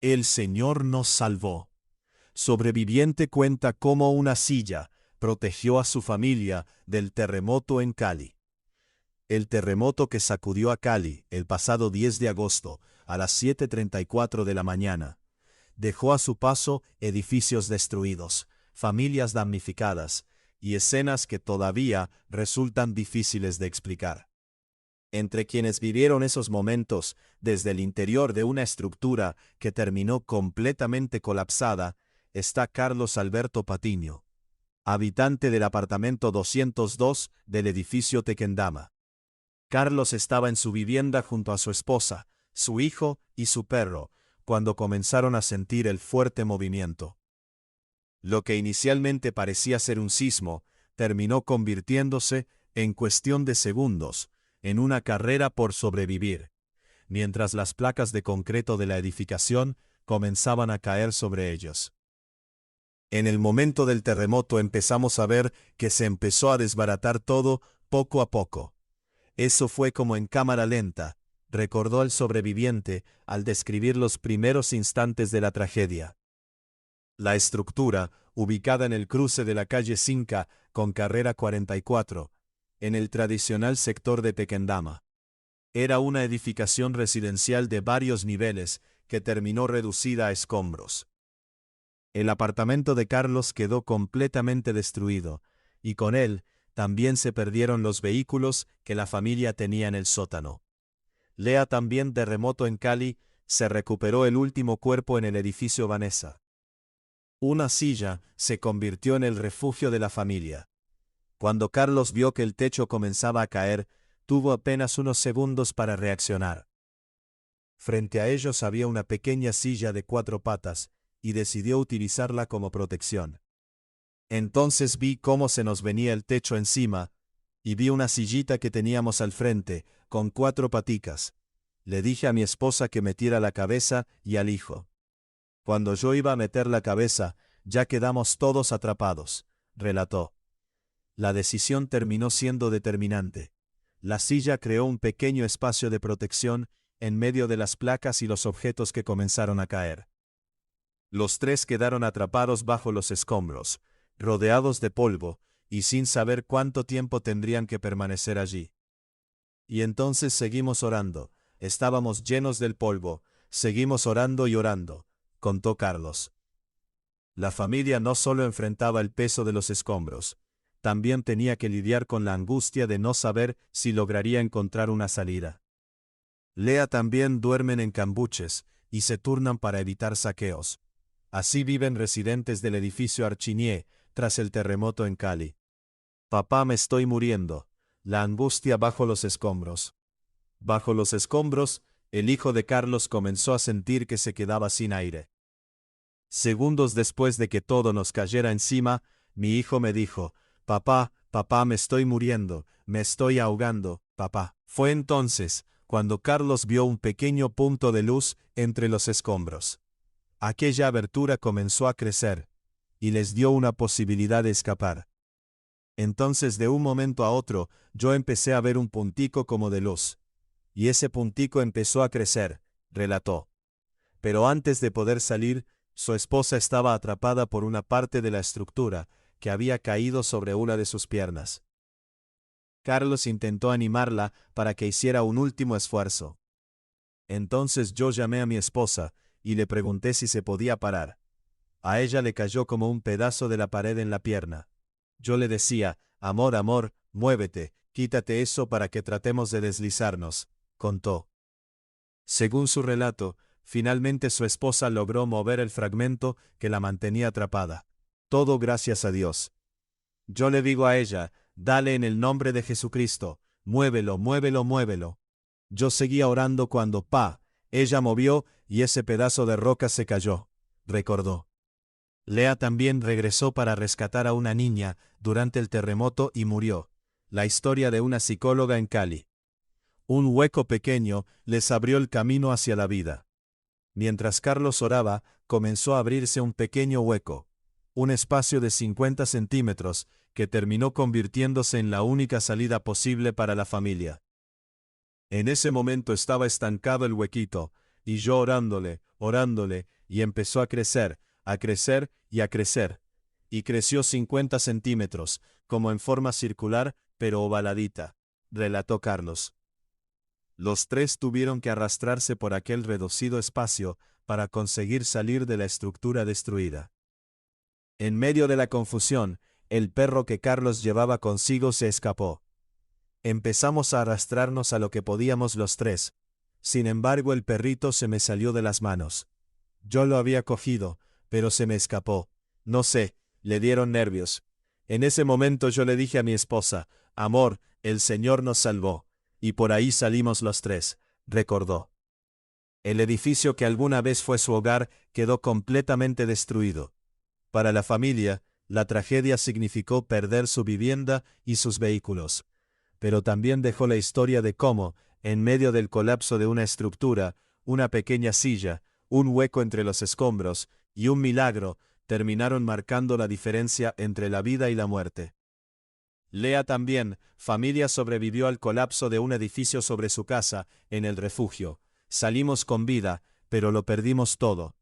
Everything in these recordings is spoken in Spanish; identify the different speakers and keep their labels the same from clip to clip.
Speaker 1: El Señor nos salvó. Sobreviviente cuenta cómo una silla protegió a su familia del terremoto en Cali. El terremoto que sacudió a Cali el pasado 10 de agosto a las 7:34 de la mañana dejó a su paso edificios destruidos, familias damnificadas y escenas que todavía resultan difíciles de explicar. Entre quienes vivieron esos momentos desde el interior de una estructura que terminó completamente colapsada está Carlos Alberto Patiño, habitante del apartamento 202 del edificio Tequendama. Carlos estaba en su vivienda junto a su esposa, su hijo y su perro, cuando comenzaron a sentir el fuerte movimiento. Lo que inicialmente parecía ser un sismo, terminó convirtiéndose, en cuestión de segundos, en una carrera por sobrevivir, mientras las placas de concreto de la edificación comenzaban a caer sobre ellos. En el momento del terremoto empezamos a ver que se empezó a desbaratar todo poco a poco. Eso fue como en cámara lenta, recordó el sobreviviente al describir los primeros instantes de la tragedia. La estructura, ubicada en el cruce de la calle Cinca con carrera 44, en el tradicional sector de Tequendama, era una edificación residencial de varios niveles que terminó reducida a escombros. El apartamento de Carlos quedó completamente destruido, y con él también se perdieron los vehículos que la familia tenía en el sótano. Lea también terremoto en Cali, se recuperó el último cuerpo en el edificio Vanessa. Una silla se convirtió en el refugio de la familia. Cuando Carlos vio que el techo comenzaba a caer, tuvo apenas unos segundos para reaccionar. Frente a ellos había una pequeña silla de 4 patas, y decidió utilizarla como protección. Entonces vi cómo se nos venía el techo encima, y vi una sillita que teníamos al frente, con 4 paticas. Le dije a mi esposa que metiera la cabeza y al hijo. Cuando yo iba a meter la cabeza, ya quedamos todos atrapados, relató. La decisión terminó siendo determinante. La silla creó un pequeño espacio de protección en medio de las placas y los objetos que comenzaron a caer. Los 3 quedaron atrapados bajo los escombros, rodeados de polvo, y sin saber cuánto tiempo tendrían que permanecer allí. Y entonces seguimos orando, estábamos llenos del polvo, seguimos orando y orando, contó Carlos. La familia no solo enfrentaba el peso de los escombros, también tenía que lidiar con la angustia de no saber si lograría encontrar una salida. Lea también duermen en cambuches, y se turnan para evitar saqueos. Así viven residentes del edificio Archinier, tras el terremoto en Cali. Papá, me estoy muriendo. La angustia bajo los escombros. Bajo los escombros, el hijo de Carlos comenzó a sentir que se quedaba sin aire. Segundos después de que todo nos cayera encima, mi hijo me dijo, papá, papá, me estoy muriendo, me estoy ahogando, papá. Fue entonces cuando Carlos vio un pequeño punto de luz entre los escombros. Aquella abertura comenzó a crecer, y les dio una posibilidad de escapar. Entonces de un momento a otro, yo empecé a ver un puntico como de luz. Y ese puntico empezó a crecer, relató. Pero antes de poder salir, su esposa estaba atrapada por una parte de la estructura, que había caído sobre una de sus piernas. Carlos intentó animarla para que hiciera un último esfuerzo. Entonces yo llamé a mi esposa, y le pregunté si se podía parar. A ella le cayó como un pedazo de la pared en la pierna. Yo le decía, amor, amor, muévete, quítate eso para que tratemos de deslizarnos, contó. Según su relato, finalmente su esposa logró mover el fragmento que la mantenía atrapada. Todo gracias a Dios. Yo le digo a ella, dale en el nombre de Jesucristo, muévelo, muévelo, muévelo. Yo seguía orando cuando, ella movió y ese pedazo de roca se cayó, recordó. Lea también regresó para rescatar a una niña durante el terremoto y murió. La historia de una psicóloga en Cali. Un hueco pequeño les abrió el camino hacia la vida. Mientras Carlos oraba, comenzó a abrirse un pequeño hueco, un espacio de 50 centímetros que terminó convirtiéndose en la única salida posible para la familia. En ese momento estaba estancado el huequito, Y yo orándole, orándole, y empezó a crecer y a crecer. Y creció 50 centímetros, como en forma circular, pero ovaladita, relató Carlos. Los tres tuvieron que arrastrarse por aquel reducido espacio para conseguir salir de la estructura destruida. En medio de la confusión, el perro que Carlos llevaba consigo se escapó. Empezamos a arrastrarnos a lo que podíamos los tres. Sin embargo, el perrito se me salió de las manos. Yo lo había cogido, pero se me escapó. No sé, le dieron nervios. En ese momento yo le dije a mi esposa, amor, el Señor nos salvó. Y por ahí salimos los tres, recordó. El edificio que alguna vez fue su hogar quedó completamente destruido. Para la familia, la tragedia significó perder su vivienda y sus vehículos. Pero también dejó la historia de cómo, en medio del colapso de una estructura, una pequeña silla, un hueco entre los escombros y un milagro terminaron marcando la diferencia entre la vida y la muerte. Lea también, familia sobrevivió al colapso de un edificio sobre su casa, en el refugio. Salimos con vida, pero lo perdimos todo.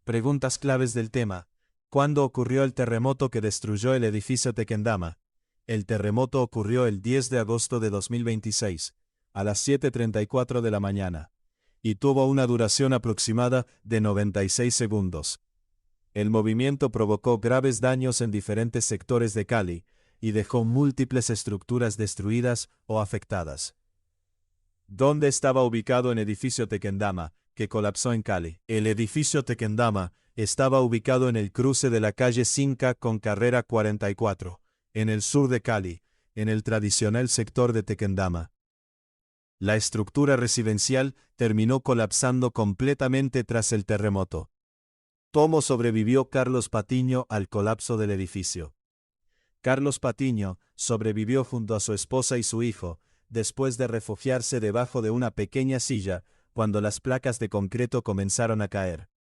Speaker 1: Preguntas claves del tema. ¿Cuándo ocurrió el terremoto que destruyó el edificio Tequendama? El terremoto ocurrió el 10 de agosto de 2026, a las 7:34 de la mañana, y tuvo una duración aproximada de 96 segundos. El movimiento provocó graves daños en diferentes sectores de Cali, y dejó múltiples estructuras destruidas o afectadas. ¿Dónde estaba ubicado el edificio Tequendama, que colapsó en Cali? El edificio Tequendama estaba ubicado en el cruce de la calle Cinca con carrera 44, en el sur de Cali, en el tradicional sector de Tequendama. La estructura residencial terminó colapsando completamente tras el terremoto. ¿Cómo sobrevivió Carlos Patiño al colapso del edificio? Carlos Patiño sobrevivió junto a su esposa y su hijo, después de refugiarse debajo de una pequeña silla, cuando las placas de concreto comenzaron a caer.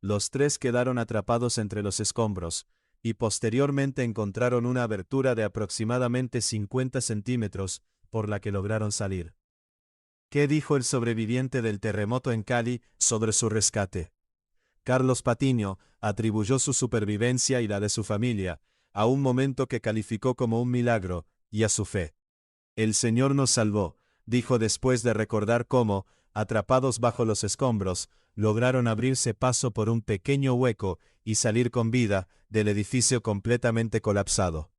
Speaker 1: Los tres quedaron atrapados entre los escombros, y posteriormente encontraron una abertura de aproximadamente 50 centímetros, por la que lograron salir. ¿Qué dijo el sobreviviente del terremoto en Cali sobre su rescate? Carlos Patiño atribuyó su supervivencia y la de su familia a un momento que calificó como un milagro, y a su fe. El Señor nos salvó, dijo después de recordar cómo, atrapados bajo los escombros, lograron abrirse paso por un pequeño hueco y salir con vida del edificio completamente colapsado.